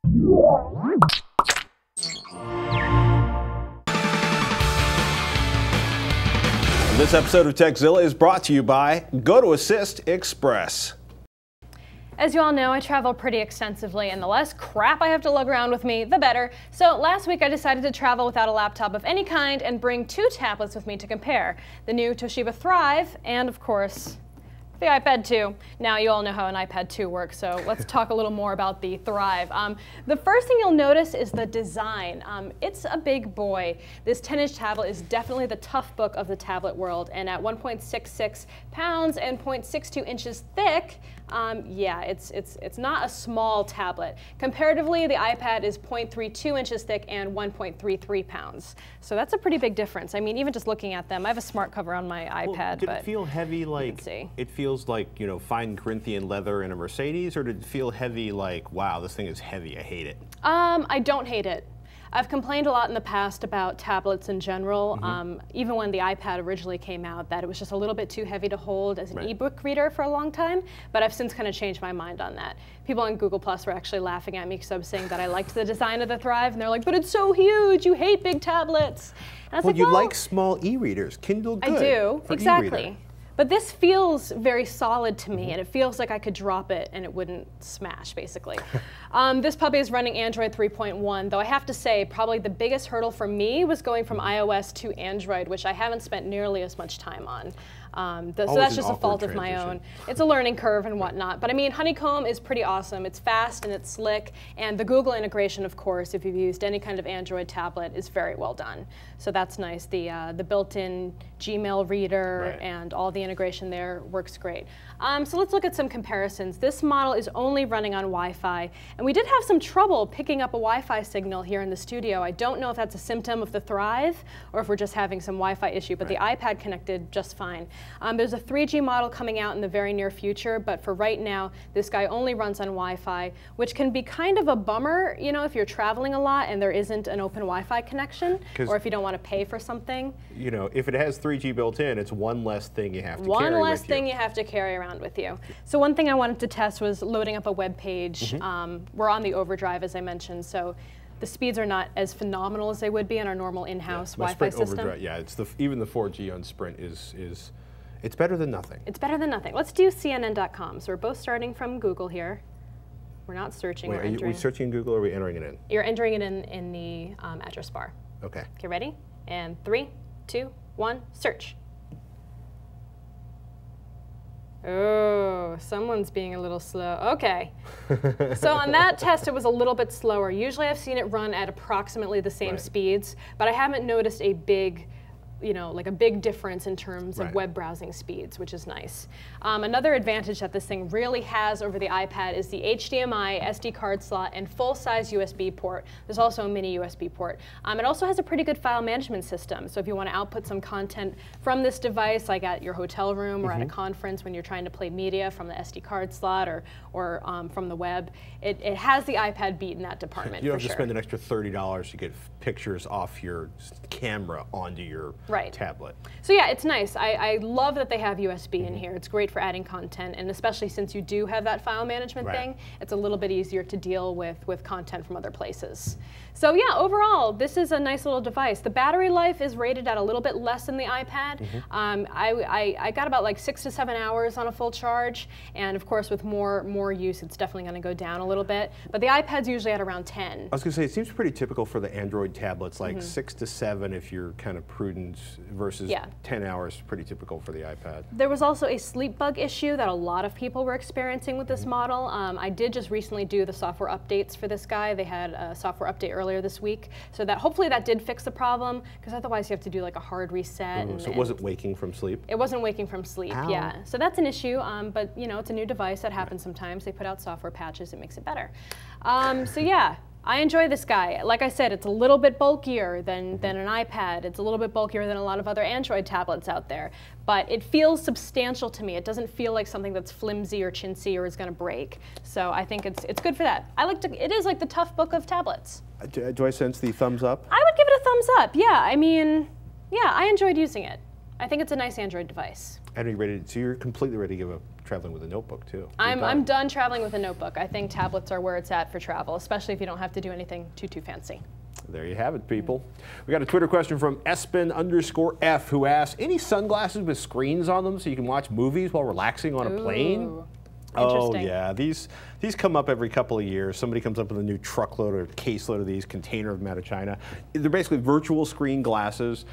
This episode of Tekzilla is brought to you by GoToAssist Express. As you all know, I travel pretty extensively, and the less crap I have to lug around with me, the better. So last week I decided to travel without a laptop of any kind and bring 2 tablets with me to compare. The new Toshiba Thrive and, of course, the iPad 2. Now, you all know how an iPad 2 works, so let's talk a little more about the Thrive. The first thing you'll notice is the design. It's a big boy. This 10-inch tablet is definitely the tough book of the tablet world, and at 1.66 pounds and 0.62 inches thick, yeah, it's not a small tablet. Comparatively, the iPad is 0.32 inches thick and 1.33 pounds. So that's a pretty big difference. I mean, even just looking at them, I have a smart cover on my iPad. Did it feel heavy like, it feels like, you know, fine Corinthian leather in a Mercedes, or did it feel heavy like, wow, this thing is heavy, I hate it? I don't hate it. I've complained a lot in the past about tablets in general, even when the iPad originally came out, that it was just a little bit too heavy to hold as an ebook reader for a long time, but I've since kind of changed my mind on that. People on Google Plus were actually laughing at me because I was saying that I liked the design of the Thrive, and they're like, but it's so huge, you hate big tablets. And I was like, you like small e-readers, Kindle good. I do, for exactly. e-reader. But this feels very solid to me, and it feels like I could drop it and it wouldn't smash, basically. This puppy is running Android 3.1, though I have to say probably the biggest hurdle for me was going from iOS to Android, which I haven't spent nearly as much time on. So that's just a fault of my own. It's a learning curve and whatnot. But I mean, Honeycomb is pretty awesome. It's fast and it's slick. And the Google integration, of course, if you've used any kind of Android tablet, is very well done. So that's nice. The built-in Gmail reader and all the integration there works great. So let's look at some comparisons. This model is only running on Wi-Fi. And we did have some trouble picking up a Wi-Fi signal here in the studio. I don't know if that's a symptom of the Thrive or if we're just having some Wi-Fi issue, but the iPad connected just fine. There's a 3G model coming out in the very near future, but for right now, this guy only runs on Wi-Fi, which can be kind of a bummer, you know, if you're traveling a lot and there isn't an open Wi-Fi connection, or if you don't want to pay for something. You know, if it has 3G built in, it's one less thing you have to carry with you. One less thing you have to carry around with you. So one thing I wanted to test was loading up a web page. We're on the overdrive, as I mentioned, so the speeds are not as phenomenal as they would be in our normal in-house Wi-Fi system. Overdrive, yeah, it's even the 4G on Sprint is it's better than nothing. It's better than nothing. Let's do CNN.com. So we're both starting from Google here. We're not searching. Wait, are we searching Google or are we entering it in? You're entering it in the address bar. Okay. Okay, ready? And 3, 2, 1, search. Oh, someone's being a little slow. Okay. So on that test, it was a little bit slower. Usually I've seen it run at approximately the same speeds, but I haven't noticed a big, you know, like a big difference in terms of web browsing speeds, which is nice. Another advantage that this thing really has over the iPad is the HDMI, SD card slot, and full-size USB port. There's also a mini USB port. It also has a pretty good file management system. So if you want to output some content from this device, like at your hotel room or at a conference when you're trying to play media from the SD card slot or from the web, it has the iPad beat in that department. You don't have to spend an extra $30 to get pictures off your camera onto your tablet. So yeah, it's nice. I love that they have USB in here. It's great for adding content, and especially since you do have that file management thing, it's a little bit easier to deal with content from other places. So yeah, overall, this is a nice little device. The battery life is rated at a little bit less than the iPad. I got about like 6 to 7 hours on a full charge, and of course with more use, it's definitely going to go down a little bit. But the iPad's usually at around 10. I was going to say, it seems pretty typical for the Android tablets, like 6 to 7 if you're kind of prudent, versus 10 hours, pretty typical for the iPad. There was also a sleep bug issue that a lot of people were experiencing with this model. I did just recently do the software updates for this guy. They had a software update earlier this week, so that hopefully that did fix the problem, because otherwise you have to do like a hard reset. So it wasn't waking from sleep? It wasn't waking from sleep, yeah. So that's an issue, but you know, it's a new device. That happens sometimes. They put out software patches, it makes it better. So yeah. I enjoy this guy. Like I said, it's a little bit bulkier than an iPad. It's a little bit bulkier than a lot of other Android tablets out there. But it feels substantial to me. It doesn't feel like something that's flimsy or chintzy or is going to break. So I think it's good for that. It is like the tough book of tablets. Do I sense the thumbs up? I would give it a thumbs up, yeah. I mean, yeah, I enjoyed using it. I think it's a nice Android device. And are you ready? So you're completely ready to give up traveling with a notebook too. I'm done traveling with a notebook. I think tablets are where it's at for travel, especially if you don't have to do anything too fancy. There you have it, people. We got a Twitter question from Espen_F who asks, any sunglasses with screens on them so you can watch movies while relaxing on a plane? Oh yeah, these come up every couple of years. Somebody comes up with a new truckload or caseload of these, container of them out of China. They're basically virtual screen glasses.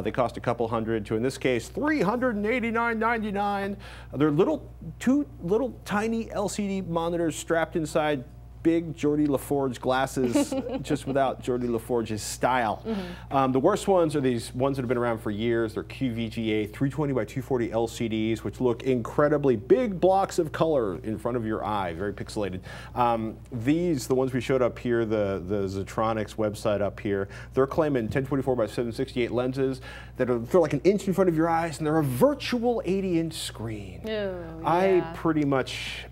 They cost a couple hundred to, in this case, $389.99. They're two little tiny LCD monitors strapped inside big Geordie LaForge glasses, just without Geordie LaForge's style. The worst ones are these ones that have been around for years. They're QVGA 320 by 240 LCDs, which look incredibly big blocks of color in front of your eye, very pixelated. The ones we showed up here, the Zetronics website up here, they're claiming 1024 by 768 lenses that are like an inch in front of your eyes, and they're a virtual 80-inch screen. Yeah. I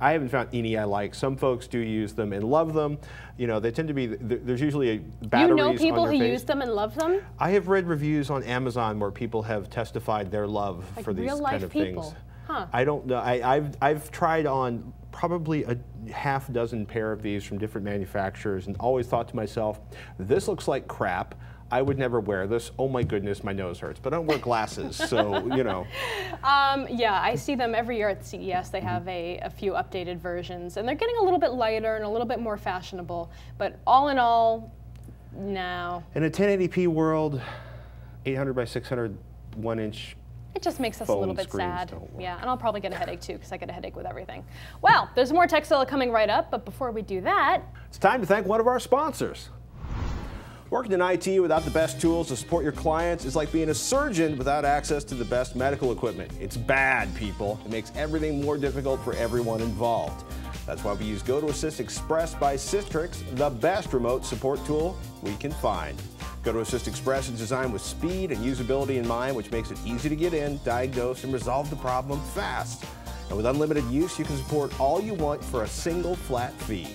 haven't found any I like. Some folks do use them and love them. You know, they tend to be, there's usually batteries. You know people who use them and love them? I have read reviews on Amazon where people have testified their love for these kind of things. Huh. I don't know. I've tried on probably a half dozen pair of these from different manufacturers and always thought to myself, this looks like crap. I would never wear this. Oh my goodness, my nose hurts. But I don't wear glasses, so, you know. Yeah, I see them every year at CES. They have a few updated versions, and they're getting a little bit lighter and a little bit more fashionable. But all in all, no. In a 1080p world, 800 by 600 1-inch. It just makes us a little bit sad. Yeah, and I'll probably get a headache too, because I get a headache with everything. Well, there's more Tekzilla coming right up, but before we do that, it's time to thank one of our sponsors. Working in IT without the best tools to support your clients is like being a surgeon without access to the best medical equipment. It's bad, people. It makes everything more difficult for everyone involved. That's why we use GoToAssist Express by Citrix, the best remote support tool we can find. GoToAssist Express is designed with speed and usability in mind, which makes it easy to get in, diagnose, and resolve the problem fast. And with unlimited use, you can support all you want for a single flat fee.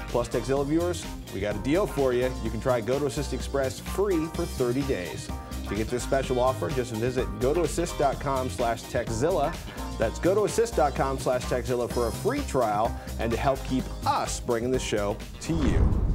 Plus, Tekzilla viewers, we got a deal for you. You can try GoToAssist Express free for 30 days. To get this special offer, just visit gotoassist.com/Tekzilla. That's gotoassist.com/Tekzilla for a free trial and to help keep us bringing the show to you.